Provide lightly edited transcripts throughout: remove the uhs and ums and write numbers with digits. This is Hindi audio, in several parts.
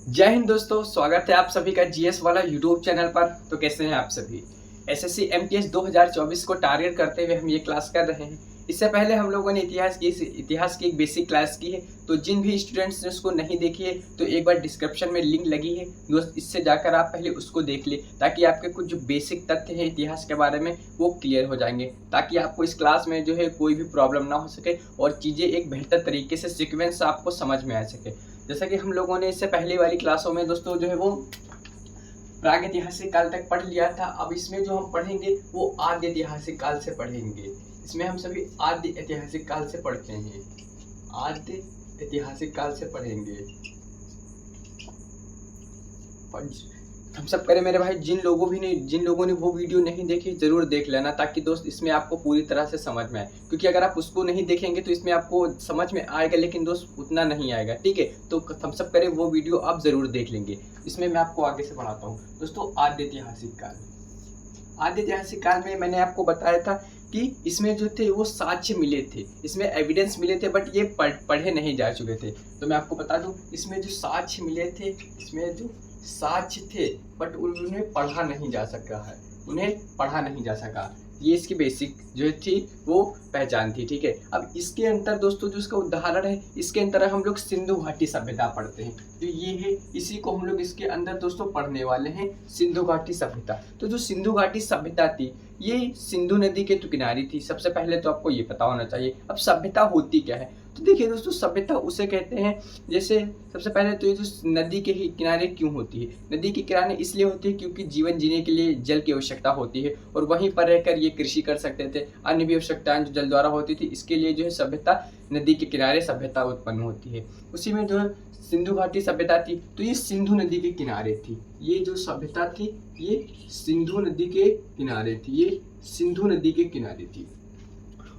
जय हिंद दोस्तों, स्वागत है आप सभी का जीएस वाला यूट्यूब चैनल पर। तो कैसे हैं आप सभी? एसएससी एमटीएस 2024 को टारगेट करते हुए हम ये क्लास कर रहे हैं। इससे पहले हम लोगों ने इतिहास की एक बेसिक क्लास की है। तो जिन भी स्टूडेंट्स ने उसको नहीं देखी है तो एक बार डिस्क्रिप्शन में लिंक लगी है दोस्त, इससे जाकर आप पहले उसको देख ले, ताकि आपके कुछ जो बेसिक तथ्य हैं इतिहास के बारे में वो क्लियर हो जाएंगे, ताकि आपको इस क्लास में जो है कोई भी प्रॉब्लम ना हो सके और चीज़ें एक बेहतर तरीके से सीक्वेंस आपको समझ में आ सके। जैसा कि हम लोगों ने इससे पहले वाली क्लासों में दोस्तों जो है वो प्रागैतिहासिक काल तक पढ़ लिया था। अब इसमें जो हम पढ़ेंगे वो आद्य ऐतिहासिक काल से पढ़ेंगे। इसमें हम सभी आद्य ऐतिहासिक काल से पढ़ते हैं, आद्य ऐतिहासिक काल से पढ़ेंगे। हम सब करें मेरे भाई, जिन लोगों ने वो वीडियो नहीं देखी जरूर देख लेना, ताकि दोस्त इसमें आपको पूरी तरह से समझ में आए। क्योंकि अगर आप उसको नहीं देखेंगे तो इसमें आपको समझ में आएगा, लेकिन दोस्त उतना नहीं आएगा। ठीक है, तो हम सब करें वो वीडियो आप जरूर देख लेंगे। इसमें मैं आपको आगे से पढ़ाता हूँ दोस्तों। आद्य ऐतिहासिक काल, आद्य ऐतिहासिक काल में मैंने आपको बताया था कि इसमें जो थे वो साक्ष्य मिले थे, इसमें एविडेंस मिले थे, बट ये पढ़े नहीं जा चुके थे। तो मैं आपको बता दूं, इसमें जो साक्ष्य मिले थे, इसमें जो साक्ष्य थे बट उन्हें पढ़ा नहीं जा सका है, उन्हें पढ़ा नहीं जा सका। ये इसकी बेसिक जो थी वो पहचान थी। ठीक है, अब इसके अंदर दोस्तों जो इसका उदाहरण है, इसके अंदर हम लोग सिंधु घाटी सभ्यता पढ़ते हैं। तो ये है, इसी को हम लोग इसके अंदर दोस्तों पढ़ने वाले हैं, सिंधु घाटी सभ्यता। तो जो सिंधु घाटी सभ्यता थी ये सिंधु नदी के तो किनारे थी। सबसे पहले तो आपको ये पता होना चाहिए। अब सभ्यता होती क्या है, तो देखिए दोस्तों, सभ्यता उसे कहते हैं, जैसे सबसे पहले तो ये जो नदी के ही किनारे क्यों होती है, नदी के किनारे इसलिए होती है क्योंकि जीवन जीने के लिए जल की आवश्यकता होती है, और वहीं पर रहकर ये कृषि कर सकते थे। अन्य भी आवश्यकताएं जो जल द्वारा होती थी, इसके लिए जो है सभ्यता, नदी के किनारे सभ्यता उत्पन्न होती है। उसी में जो है सिंधु घाटी सभ्यता थी, तो ये सिंधु नदी के किनारे थी। ये जो सभ्यता थी ये सिंधु नदी के किनारे थी, ये सिंधु नदी के किनारे थी।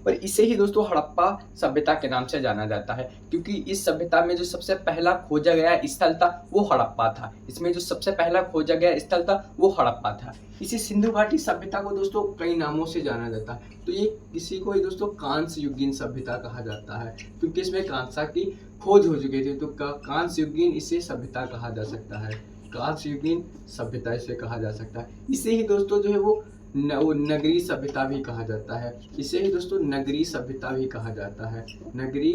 और इसे ही दोस्तों हड़प्पा सभ्यता के नाम से जाना जाता है, क्योंकि इस सभ्यता में जो सबसे पहला खोजा गया स्थल था वो हड़प्पा था। इसमें जो सबसे पहला खोजा गया स्थल था वो हड़प्पा था। इसी सिंधु घाटी सभ्यता को दोस्तों कई नामों से जाना जाता है। तो ये किसी को दोस्तों कांस्य युगीन सभ्यता कहा जाता है, क्योंकि इसमें कांसा की खोज हो चुकी थी। तो कांस्य युगीन इसे सभ्यता कहा जा सकता है, कांस्य युगीन सभ्यता इसे कहा जा सकता है। इसे ही दोस्तों जो है वो नगरी सभ्यता भी कहा जाता है। इसे ही दोस्तों नगरी सभ्यता भी कहा जाता है, नगरी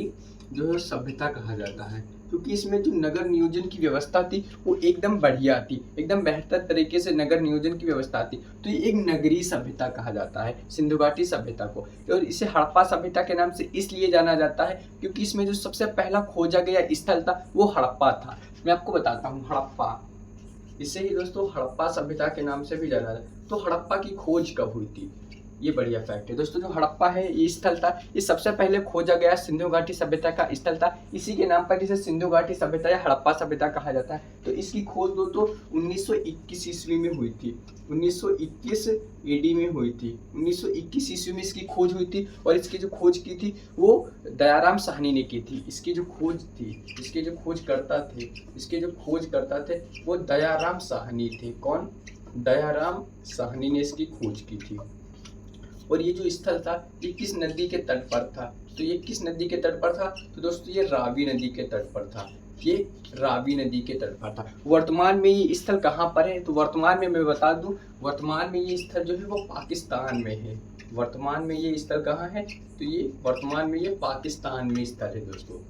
जो है सभ्यता कहा जाता है, क्योंकि इसमें जो नगर नियोजन की व्यवस्था थी वो एकदम बढ़िया थी, एकदम बेहतर तरीके से नगर नियोजन की व्यवस्था थी। तो ये एक नगरी सभ्यता कहा जाता है सिंधु घाटी सभ्यता को। और इसे हड़प्पा सभ्यता के नाम से इसलिए जाना जाता है क्योंकि इसमें जो सबसे पहला खोजा गया स्थल था वो हड़प्पा था। मैं आपको बताता हूँ, हड़प्पा, इसे ही दोस्तों हड़प्पा सभ्यता के नाम से भी जाना जाता है। तो हड़प्पा की खोज कब हुई थी, ये बढ़िया फैक्ट है दोस्तों। जो हड़प्पा है ये स्थल था, ये सबसे पहले खोजा गया सिंधु घाटी सभ्यता का स्थल था। इसी के नाम पर इसे सिंधु घाटी सभ्यता या हड़प्पा सभ्यता कहा जाता है। तो इसकी खोज दोस्तों 1921 ईस्वी में हुई थी, 1921 एडी में हुई थी। 1921 ईस्वी में इसकी खोज हुई थी, और इसकी जो खोज की थी वो दयाराम साहनी ने की थी। इसकी जो खोज थी, इसके जो खोजकर्ता थे, इसके जो खोजकर्ता थे वो दयाराम साहनी थे। कौन? दयाराम साहनी ने इसकी खोज की थी। और ये जो स्थल था ये किस नदी के तट पर था, तो ये किस नदी के तट पर था, तो दोस्तों ये रावी नदी के तट पर था, ये रावी नदी के तट पर था। वर्तमान में ये स्थल कहाँ पर है, तो वर्तमान में मैं बता दूं, वर्तमान में ये स्थल जो है वो पाकिस्तान में है। वर्तमान में ये स्थल कहाँ है, तो ये वर्तमान में ये पाकिस्तान में स्थल है दोस्तों।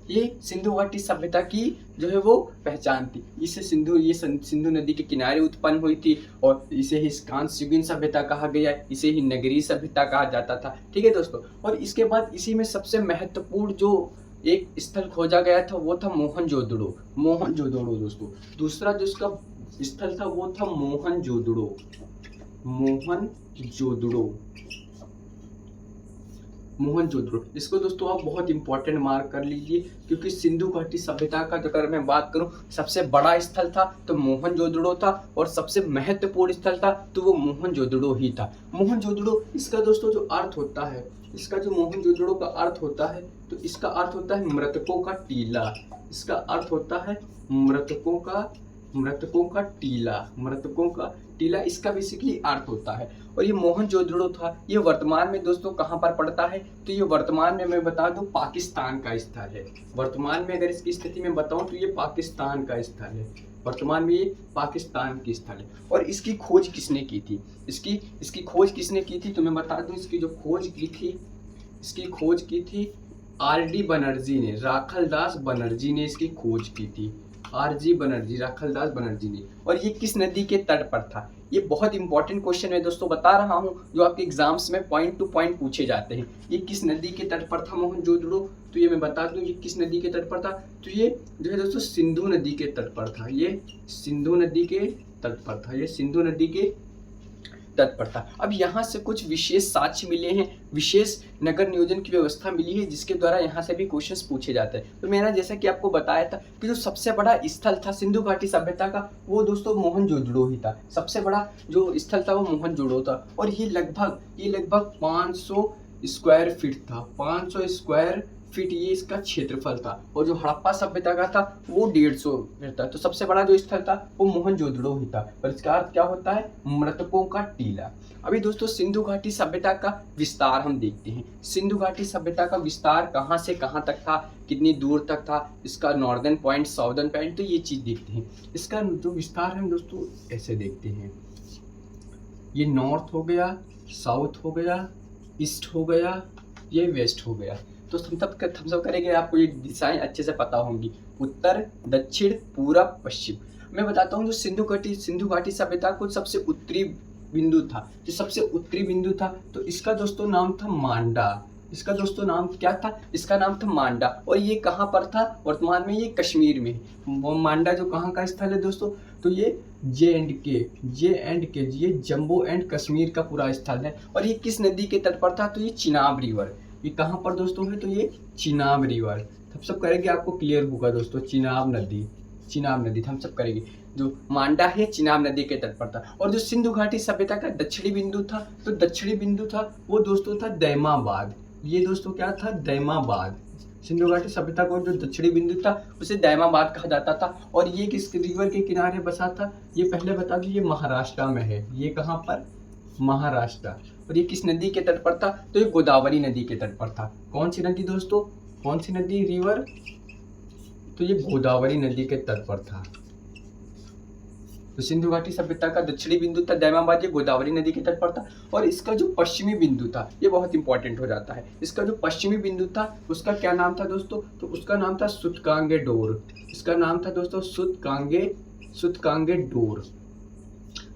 ये सिंधु घाटी सभ्यता की जो है वो पहचान थी। इसे सिंधु नदी के किनारे उत्पन्न हुई थी, और इसे ही कांस्य युगीन सभ्यता कहा गया, इसे ही नगरीय सभ्यता कहा जाता था। ठीक है दोस्तों, और इसके बाद इसी में सबसे महत्वपूर्ण जो एक स्थल खोजा गया था वो था मोहनजोदड़ो। मोहनजोदड़ो दोस्तों, दूसरा जो इसका स्थल था वो था मोहनजोदड़ो। मोहनजोदड़ो, मोहनजोदड़ो, इसको दोस्तों आप बहुत इंपॉर्टेंट मार्क कर लीजिए, क्योंकि सिंधु घाटी सभ्यता का अगर मैं बात करूं, सबसे बड़ा स्थल था तो मोहनजोदड़ो था, और सबसे महत्वपूर्ण स्थल था तो वो मोहनजोदड़ो ही था। मोहनजोदड़ो, इसका दोस्तों जो अर्थ होता है, इसका जो मोहनजोदड़ो का अर्थ होता है, तो इसका अर्थ होता है मृतकों का टीला। इसका अर्थ होता है मृतकों का टीला, मृतकों का टीला, इसका बेसिकली अर्थ होता है। और ये मोहनजोदड़ो था, ये वर्तमान में दोस्तों कहाँ पर पड़ता है, तो ये वर्तमान में मैं बता दूं पाकिस्तान का स्थल है। वर्तमान में अगर इसकी स्थिति में बताऊं तो ये पाकिस्तान का स्थल है, वर्तमान में ये पाकिस्तान की स्थल है। और इसकी खोज किसने की थी, इसकी खोज किसने की थी, तो मैं बता दूं इसकी जो खोज की थी, इसकी खोज की थी R.D. बनर्जी ने, राखलदास बनर्जी ने इसकी खोज की थी। R.G. बनर्जी, राखलदास बनर्जी ने। और ये किस नदी के तट पर था, ये बहुत इंपॉर्टेंट क्वेश्चन है दोस्तों, बता रहा हूँ, जो आपके एग्जाम्स में पॉइंट टू पॉइंट पूछे जाते हैं। ये किस नदी के तट पर था मोहनजोदड़ो, तो ये मैं बता दूं ये किस नदी के तट पर था, तो ये जो है दोस्तों सिंधु नदी के तट पर था। ये सिंधु नदी के तट पर था, ये सिंधु नदी के तट पर था। अब यहाँ से कुछ विशेष साक्ष्य मिले हैं, विशेष नगर नियोजन की व्यवस्था मिली है, जिसके द्वारा यहाँ से भी क्वेश्चंस पूछे जाते हैं। तो मैंने जैसा कि आपको बताया था कि जो सबसे बड़ा स्थल था सिंधु घाटी सभ्यता का, वो दोस्तों मोहनजोदड़ो ही था। सबसे बड़ा जो स्थल था वो मोहनजोदड़ो था। और ये लगभग 500 स्क्वायर फीट था, 500 स्क्वायर फीट ये इसका क्षेत्रफल था। और जो हड़प्पा सभ्यता का था वो 150 फीट था। तो सबसे बड़ा जो स्थल था वो मोहनजोदड़ो ही था। और इसका अर्थ क्या होता है, मृतकों का टीला। अभी दोस्तों सिंधु घाटी सभ्यता का विस्तार हम देखते हैं। सिंधु घाटी सभ्यता का विस्तार कहाँ से कहाँ तक था, कितनी दूर तक था, इसका नॉर्दर्न पॉइंट, साउदर्न पॉइंट, तो ये चीज़ देखते हैं। इसका जो विस्तार हम दोस्तों ऐसे देखते हैं, ये नॉर्थ हो गया, साउथ हो गया, ईस्ट हो गया, ये वेस्ट हो गया। तो हम सब करेंगे, आपको ये दिशाएं अच्छे से पता होंगी, उत्तर, दक्षिण, पूरब, पश्चिम। मैं बताता हूँ जो सिंधु घाटी सभ्यता को सबसे उत्तरी बिंदु था, जो सबसे उत्तरी बिंदु था, तो इसका दोस्तों नाम था मांडा। इसका दोस्तों नाम क्या था, इसका नाम था मांडा। और ये कहाँ पर था, वर्तमान में ये कश्मीर में। वो मांडा जो कहाँ का स्थल है दोस्तों, तो ये J&K, ये जम्मू एंड कश्मीर का पूरा स्थल है। और ये किस नदी के तट पर था, तो ये चिनाब रिवर। ये कहाँ पर दोस्तों है, तो ये चिनाब रिवर। हम सब करेंगे, आपको क्लियर होगा दोस्तों, चिनाब नदी हम सब करेंगे। जो मांडा है चिनाब नदी के तट पर था। और जो सिंधु घाटी सभ्यता का दक्षिणी बिंदु था, तो दक्षिणी बिंदु था वो दोस्तों था दैमाबाद। ये दोस्तों क्या था, दैमाबाद। सिंधु घाटी सभ्यता को जो दक्षिणी बिंदु था उसे दैमाबाद कहा जाता था। और ये किस रिवर के किनारे बसा था, ये पहले बता दूं, ये महाराष्ट्र में है। ये कहाँ पर, महाराष्ट्र। और ये किस नदी के तट पर था, तो ये गोदावरी नदी के तट पर था। कौन सी नदी दोस्तों, कौन सी नदी, रिवर, तो ये गोदावरी नदी के तट पर था। तो सिंधु घाटी सभ्यता का दक्षिणी बिंदु था दैमाबाद, ये गोदावरी नदी के तट पर था। और इसका जो पश्चिमी बिंदु था, ये बहुत इंपॉर्टेंट हो जाता है, इसका जो पश्चिमी बिंदु था उसका क्या नाम था दोस्तों, तो उसका नाम था सुतकांगे डोर। इसका नाम था दोस्तों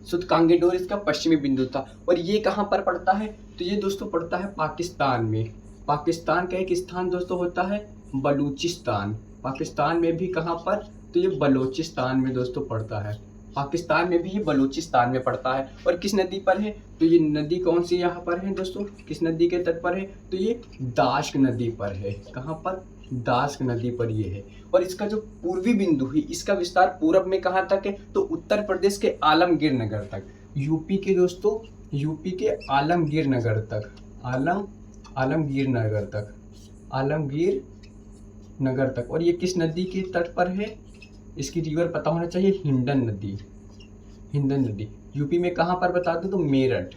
सुतकांगे डोर इसका पश्चिमी बिंदु था। और ये कहाँ पर पड़ता है, तो ये दोस्तों पड़ता है पाकिस्तान में। पाकिस्तान का एक स्थान दोस्तों होता है बलूचिस्तान। पाकिस्तान में भी कहाँ पर, तो ये बलूचिस्तान में दोस्तों पड़ता है। पाकिस्तान में भी ये बलूचिस्तान में पड़ता है। और किस नदी पर है, तो ये नदी कौन सी यहाँ पर है दोस्तों, किस नदी के तट पर है, तो ये दाश्क नदी पर है। कहाँ पर, दाश्क नदी पर ये है। और इसका जो पूर्वी बिंदु है, इसका विस्तार पूरब में कहाँ तक है, तो उत्तर प्रदेश के आलमगीर नगर तक। यूपी के दोस्तों, यूपी के आलमगीर नगर तक, आलमगीर नगर तक। और ये किस नदी के तट पर है, इसकी रिवर पता होना चाहिए, हिंडन नदी। यूपी में कहाँ पर बता दूं, तो मेरठ।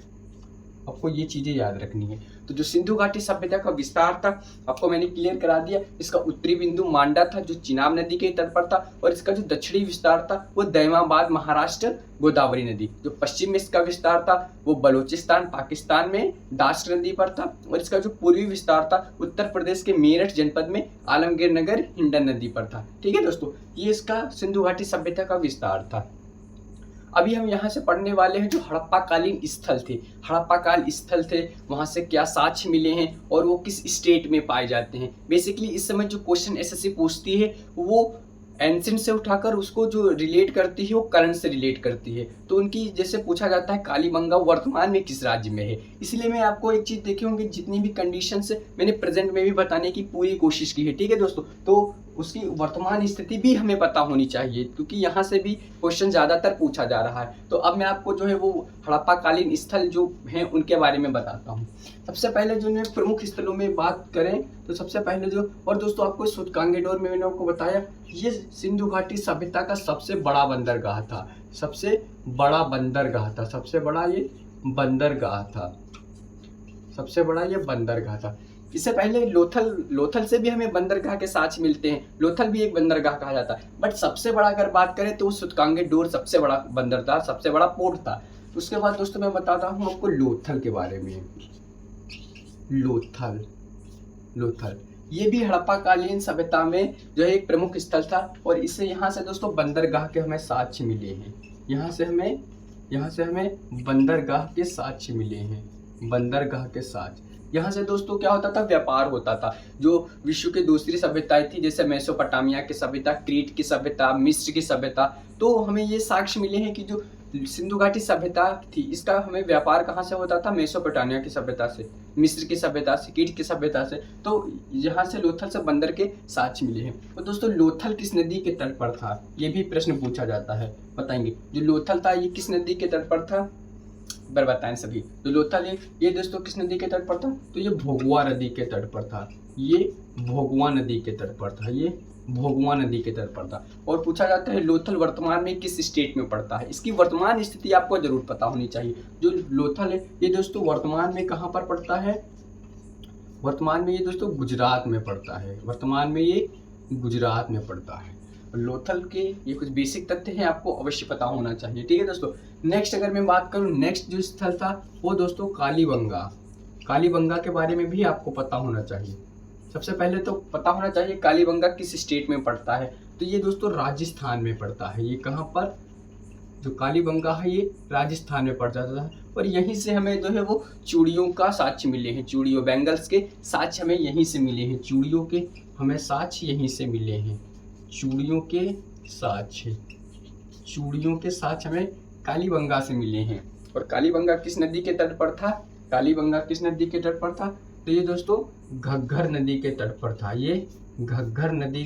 आपको ये चीज़ें याद रखनी है। तो जो सिंधु घाटी सभ्यता का विस्तार था आपको मैंने क्लियर करा दिया। इसका उत्तरी बिंदु मांडा था जो चिनाब नदी के तट पर था। और इसका जो दक्षिणी विस्तार था वो दैमाबाद, महाराष्ट्र, गोदावरी नदी। जो पश्चिम में इसका विस्तार था वो बलूचिस्तान, पाकिस्तान में दाश्क नदी पर था। और इसका जो पूर्वी विस्तार था उत्तर प्रदेश के मेरठ जनपद में आलमगीर नगर, हिंडन नदी पर था। ठीक है दोस्तों, ये इसका सिंधु घाटी सभ्यता का विस्तार था। अभी हम यहाँ से पढ़ने वाले हैं जो हड़प्पा कालीन स्थल थे, हड़प्पा काल स्थल थे, वहाँ से क्या साक्ष्य मिले हैं और वो किस स्टेट में पाए जाते हैं। बेसिकली इस समय जो क्वेश्चन एसएससी पूछती है वो एंशिएंट से उठाकर उसको जो रिलेट करती है वो करंट से रिलेट करती है। तो उनकी जैसे पूछा जाता है कालीबंगा वर्तमान में किस राज्य में है। इसलिए मैं आपको एक चीज़ देखे होंगे, जितनी भी कंडीशंस मैंने प्रेजेंट में भी बताने की पूरी कोशिश की है। ठीक है दोस्तों, तो उसकी वर्तमान स्थिति भी हमें पता होनी चाहिए, क्योंकि यहाँ से भी क्वेश्चन ज़्यादातर पूछा जा रहा है। तो अब मैं आपको जो है वो हड़प्पा कालीन स्थल जो हैं उनके बारे में बताता हूँ। सबसे पहले जो है प्रमुख स्थलों में बात करें तो सबसे पहले जो, और दोस्तों आपको सूतकांगेडोर में मैंने आपको बताया, ये सिंधु घाटी सभ्यता का सबसे बड़ा बंदरगाह था, सबसे बड़ा बंदरगाह था, सबसे बड़ा ये बंदरगाह था, सबसे बड़ा ये बंदरगाह था। इससे पहले लोथल से भी हमें बंदरगाह के साक्ष्य मिलते हैं, लोथल भी एक बंदरगाह कहा जाता है। बट सबसे बड़ा अगर बात करें तो सूतकांगेडोर सबसे बड़ा बंदर था, सबसे बड़ा पोर्ट था। उसके बाद दोस्तों मैं बताता हूँ आपको लोथल के बारे में। लोथल ये भी हड़प्पा कालीन सभ्यता में जो है एक प्रमुख स्थल था, और इससे यहाँ से दोस्तों बंदरगाह के हमें साक्ष्य मिले हैं। यहाँ से हमें बंदरगाह के साक्ष्य मिले हैं, बंदरगाह के साक्ष्य। यहाँ से दोस्तों क्या होता था, व्यापार होता था। जो विश्व की दूसरी सभ्यताएं थी, जैसे मेसोपोटामिया की सभ्यता, क्रीट की सभ्यता, मिस्र की सभ्यता, तो हमें ये साक्ष्य मिले हैं कि जो सिंधु घाटी सभ्यता थी इसका हमें व्यापार कहाँ से होता था, मेसोपोटामिया की सभ्यता से, मिस्र की सभ्यता से, क्रीट की सभ्यता से। तो यहाँ से लोथल से बंदर के साक्ष्य मिले हैं। तो दोस्तों लोथल किस नदी के तट पर था, ये भी प्रश्न पूछा जाता है, बताएंगे। जो लोथल था ये किस नदी के तट पर था, बर बताएं सभी। तो लोथल ये दोस्तों किस नदी के तट पर था, तो ये भोगवा नदी के तट पर था, ये भोगवा नदी के तट पर था, ये भोगवा नदी के तट पर था। और पूछा जाता है लोथल वर्तमान में किस स्टेट में पड़ता है, इसकी वर्तमान स्थिति आपको जरूर पता होनी चाहिए। जो लोथल है ये दोस्तों वर्तमान में कहाँ पर पड़ता है, वर्तमान में ये दोस्तों गुजरात में पड़ता है, वर्तमान में ये गुजरात में पड़ता है। लोथल के ये कुछ बेसिक तथ्य हैं, आपको अवश्य पता होना चाहिए, ठीक है दोस्तों। नेक्स्ट अगर मैं बात करूं, नेक्स्ट जो स्थल था वो दोस्तों कालीबंगा। कालीबंगा के बारे में भी आपको पता होना चाहिए। सबसे पहले तो पता होना चाहिए कालीबंगा किस स्टेट में पड़ता है, तो ये दोस्तों राजस्थान में पड़ता है। ये कहाँ पर, जो कालीबंगा है ये राजस्थान में पड़ जाता है। और यहीं से हमें जो है वो चूड़ियों का साक्ष्य मिले हैं, चूड़ियों बैंगल्स के साक्ष्य हमें यहीं से मिले हैं, चूड़ियों के हमें साक्ष्य यहीं से मिले हैं, चूड़ियों के साक्ष्य हमें कालीबंगा से मिले हैं। और कालीबंगा किस नदी के तट पर था, कालीबंगा किस नदी के तट पर था, तो ये दोस्तों घग्गर नदी के तट पर था, ये घग्गर नदी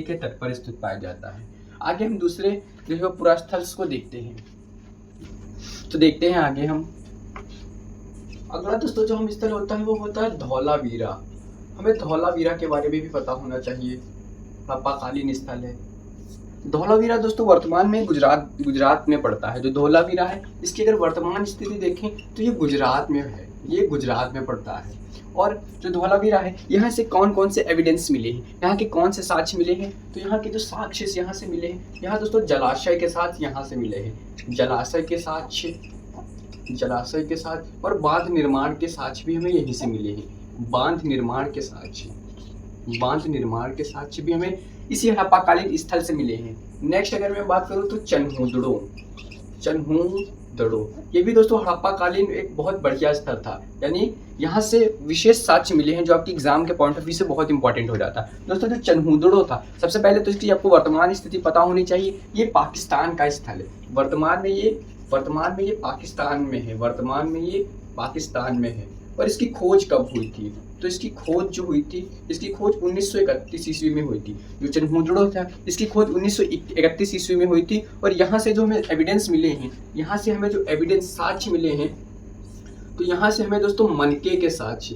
के तट पर स्थित पाया जाता है। आगे हम दूसरे जो है पुरास्थल को देखते हैं, तो देखते हैं आगे हम। अगला दोस्तों जो हम स्थल होता है वो होता है धौलावीरा। हमें धौलावीरा के बारे में भी पता होना चाहिए, हड़प्पाकालीन स्थल है। धौलावीरा दोस्तों वर्तमान में गुजरात में पड़ता है। जो धौलावीरा है इसकी अगर वर्तमान स्थिति देखें तो ये गुजरात में है, ये गुजरात में पड़ता है। और जो धौलावीरा है यहाँ से कौन कौन से एविडेंस मिले हैं, यहाँ के कौन से साक्ष्य मिले हैं, तो यहाँ के जो साक्ष्य यहाँ से मिले हैं, यहाँ दोस्तों जलाशय के साथ यहाँ से मिले हैं, जलाशय के साथ और बांध निर्माण के साक्ष्य भी हमें यहीं से मिले हैं। बांध निर्माण के साक्ष्य भी हमें इसी हड़प्पाकालीन स्थल से मिले हैं। नेक्स्ट अगर मैं बात करूँ तो चन्हूदड़ो, ये भी दोस्तों हड़प्पाकालीन एक बहुत बढ़िया स्थल था, यानी यहाँ से विशेष साक्ष्य मिले हैं जो आपकी एग्जाम के पॉइंट ऑफ व्यू से बहुत इंपॉर्टेंट हो जाता है। दोस्तों जो चन्हूदड़ो था, सबसे पहले तो इसकी आपको वर्तमान स्थिति पता होनी चाहिए। ये पाकिस्तान का स्थल है, वर्तमान में ये पाकिस्तान में है। और इसकी खोज कब हुई थी, तो इसकी खोज 1931 ईस्वी में हुई थी। जो चन्हूदड़ो था इसकी खोज 1931 ईस्वी में हुई थी। और यहाँ से जो हमें एविडेंस मिले हैं, यहाँ से हमें जो एविडेंस साक्ष्य मिले हैं, तो यहाँ से हमें दोस्तों मनके के साक्ष्य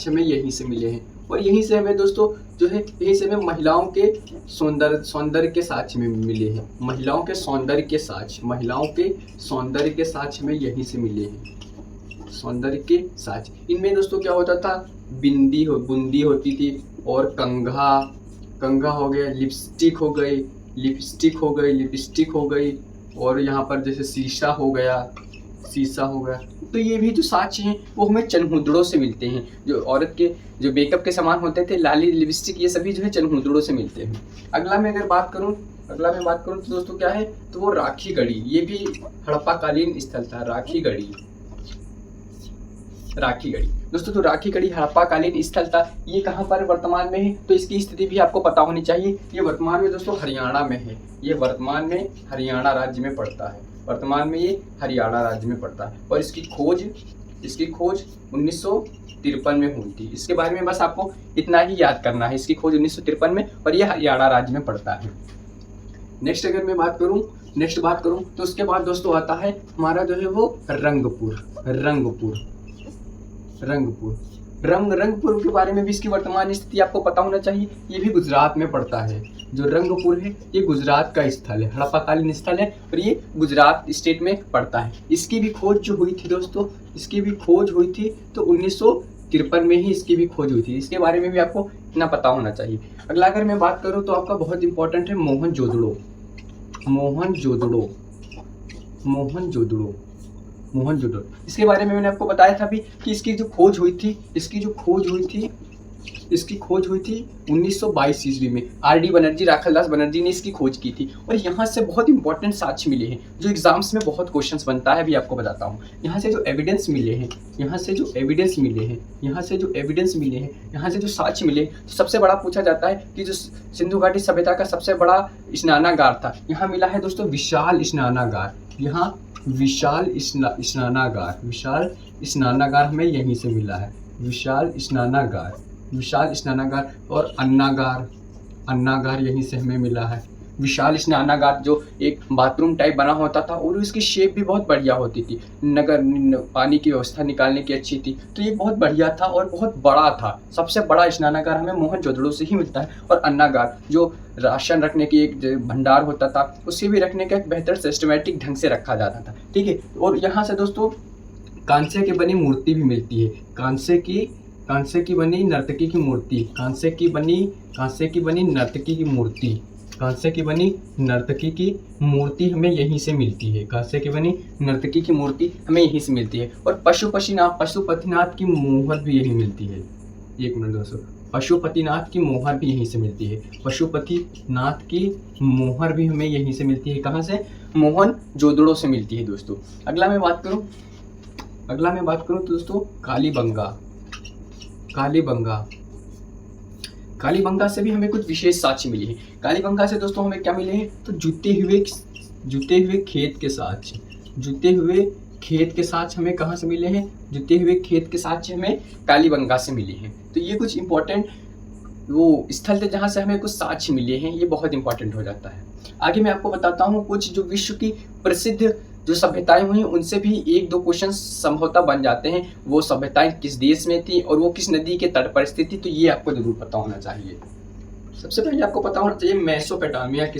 हमें यहीं से मिले हैं। और यहीं से हमें दोस्तों जो है यहीं से हमें महिलाओं के सौंदर्य के साक्ष्य में मिले हैं, महिलाओं के सौंदर्य के साक्ष्य हमें यहीं से मिले हैं, सौंदर्य के साक्ष्य। इनमें दोस्तों क्या होता था, बूंदी होती थी, और कंघा हो गया, लिपस्टिक हो गई, और यहाँ पर जैसे शीशा हो गया। तो ये भी जो साक्ष्य हैं वो हमें चन्हूदड़ो से मिलते हैं। जो औरत के जो मेकअप के सामान होते थे, लाली, लिपस्टिक, ये सभी जो है चन्हूदड़ो से मिलते हैं। अगला मैं बात करूँ तो दोस्तों क्या है, तो वो राखीगढ़ी, ये भी हड़प्पाकालीन स्थल था। राखीगढ़ी दोस्तों, तो राखीगढ़ी हड़प्पाकालीन स्थल था। ये कहाँ पर वर्तमान में है, तो इसकी स्थिति भी आपको पता होनी चाहिए। ये वर्तमान में दोस्तों हरियाणा में है, ये वर्तमान में हरियाणा राज्य में पड़ता है, और इसकी खोज इसकी खोज 1953 में हुई थी। इसके बारे में बस आपको इतना ही याद करना है, इसकी खोज 1953 में, और ये हरियाणा राज्य में पड़ता है। नेक्स्ट अगर मैं बात करूं तो उसके बाद दोस्तों आता है हमारा जो है वो रंगपुर के बारे में भी इसकी वर्तमान स्थिति आपको पता होना चाहिए। ये भी गुजरात में पड़ता है। जो रंगपुर है ये गुजरात का स्थल है, हड़प्पाकालीन स्थल है, और ये गुजरात स्टेट में पड़ता है। इसकी भी खोज जो हुई थी दोस्तों, इसकी भी खोज हुई थी तो 1953 में ही इसकी भी खोज हुई थी। इसके बारे में भी आपको इतना पता होना चाहिए। अगला अगर मैं बात करूँ तो आपका बहुत इंपॉर्टेंट है मोहनजोदड़ो। इसके बारे में मैंने आपको बताया था भी कि इसकी खोज हुई थी 1922 ईस्वी में। आर.डी. बनर्जी, राखालदास बनर्जी ने इसकी खोज की थी। और यहाँ से बहुत इंपॉर्टेंट साक्ष्य मिले हैं जो एग्जाम्स में बहुत क्वेश्चंस बनता है, भी आपको बताता हूँ। यहाँ से जो एविडेंस मिले हैं, यहाँ से जो साक्ष्य मिले, तो सबसे बड़ा पूछा जाता है कि जो सिंधु घाटी सभ्यता का सबसे बड़ा स्नानागार था, यहाँ मिला है दोस्तों विशाल स्नानागार। यहाँ विशाल स्नानागार हमें यहीं से मिला है, विशाल स्नानागार। और अन्नागार यहीं से हमें मिला है। विशाल स्नानागार जो एक बाथरूम टाइप बना होता था और इसकी शेप भी बहुत बढ़िया होती थी, पानी की व्यवस्था निकालने की अच्छी थी, तो ये बहुत बढ़िया था और बहुत बड़ा था। सबसे बड़ा स्नानागार हमें मोहनजोदड़ो से ही मिलता है। और अन्नागार जो राशन रखने की एक भंडार होता था, उसे भी रखने का एक बेहतर सिस्टमेटिक ढंग से रखा जाता था, ठीक है। और यहाँ से दोस्तों कांसे की बनी मूर्ति भी मिलती है, कांसे की बनी नर्तकी की मूर्ति, कांसे की बनी नर्तकी की मूर्ति हमें यहीं से मिलती है। कांसे की बनी नर्तकी की मूर्ति हमें यहीं से मिलती है। और पशुपतिनाथ की मोहर भी यहीं मिलती है। एक मिनट दोस्तों, पशुपतिनाथ की मोहर भी यहीं से मिलती है। पशुपतिनाथ की मोहर भी हमें यहीं से मिलती है। कहाँ से? मोहनजोदड़ो से मिलती है दोस्तों। अगला मैं बात करूँ तो दोस्तों कालीबंगा से भी हमें कुछ विशेष साक्ष्य मिले हैं। कालीबंगा से दोस्तों हमें क्या मिले हैं? तो जुते हुए खेत के साक्ष्य हमें कहाँ से मिले हैं? जुते हुए खेत के साक्ष्य हमें कालीबंगा से मिले हैं। तो ये कुछ इंपॉर्टेंट वो स्थल थे जहाँ से हमें कुछ साक्ष्य मिले हैं, ये बहुत इंपॉर्टेंट हो जाता है। आगे मैं आपको बताता हूँ कुछ जो विश्व की प्रसिद्ध जो सभ्यताएं हुई उनसे भी 1-2 क्वेश्चन संभवतः बन जाते हैं। वो सभ्यताएं किस देश में थी और वो किस नदी के तट पर स्थित थी, तो ये आपको जरूर पता होना चाहिए। सबसे पहले आपको पता होना चाहिए मेसोपोटामिया की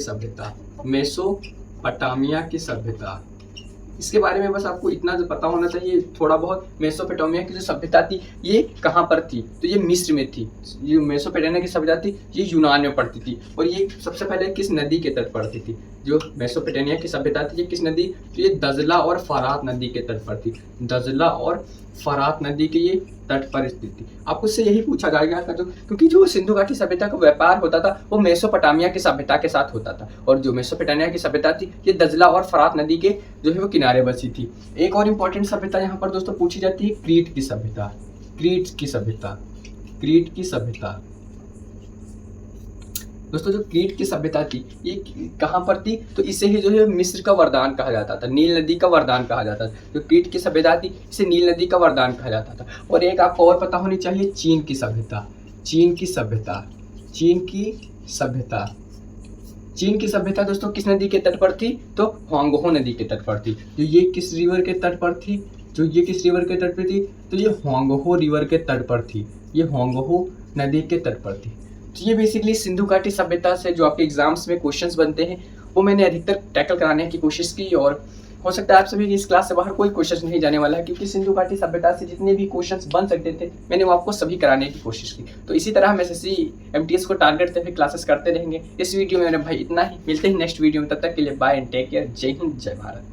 सभ्यता। इसके बारे में बस आपको इतना जो पता होना चाहिए थोड़ा बहुत। मेसोपोटामिया की जो सभ्यता थी ये कहाँ पर थी? तो ये मिस्र में थी। ये मेसोपोटामिया की सभ्यता थी ये यूनान में पड़ती थी। और ये सबसे पहले किस नदी के तट पड़ती थी? जो मेसोपोटामिया की सभ्यता थी ये किस नदी? तो ये दजला और फरात नदी के तट पर थी। दजला और फरात नदी के ये तट पर स्थित थी। आपको उससे यही पूछा जाएगा क्योंकि जो सिंधु घाटी सभ्यता का व्यापार होता था वो मेसोपोटामिया की सभ्यता के साथ होता था। और जो मेसोपोटामिया की सभ्यता थी ये दजला और फरात नदी के जो है वो किनारे बसी थी। एक और इम्पोर्टेंट सभ्यता यहाँ पर दोस्तों पूछी जाती है क्रीट की सभ्यता। दोस्तों जो क्रीट की सभ्यता थी ये कहाँ पर थी? तो इसे ही जो है मिस्र का वरदान कहा जाता था, नील नदी का वरदान कहा जाता था। जो क्रीट की सभ्यता थी इसे नील नदी का वरदान कहा जाता था। और एक आपको और पता होनी चाहिए चीन की सभ्यता दोस्तों किस नदी के तट पर थी? तो ह्वांगहो नदी के तट पर थी। जो ये किस रिवर के तट पर थी? तो ये ह्वांगहो रिवर के तट पर थी, ये ह्वांगहो नदी के तट पर थी। तो ये बेसिकली सिंधु घाटी सभ्यता से जो आपके एग्जाम्स में क्वेश्चंस बनते हैं वो मैंने अधिकतर टैकल कराने की कोशिश की। और हो सकता है आप सभी की इस क्लास से बाहर कोई क्वेश्चन नहीं जाने वाला है, क्योंकि सिंधु घाटी सभ्यता से जितने भी क्वेश्चंस बन सकते थे मैंने वो आपको सभी कराने की कोशिश की। तो इसी तरह हम SSC MTS को टारगेट करते हुए क्लासेस करते रहेंगे। इस वीडियो में मेरे भाई इतना ही, मिलते हैं नेक्स्ट वीडियो में। तब तक के लिए बाय एंड टेक केयर। जय हिंद, जय भारत।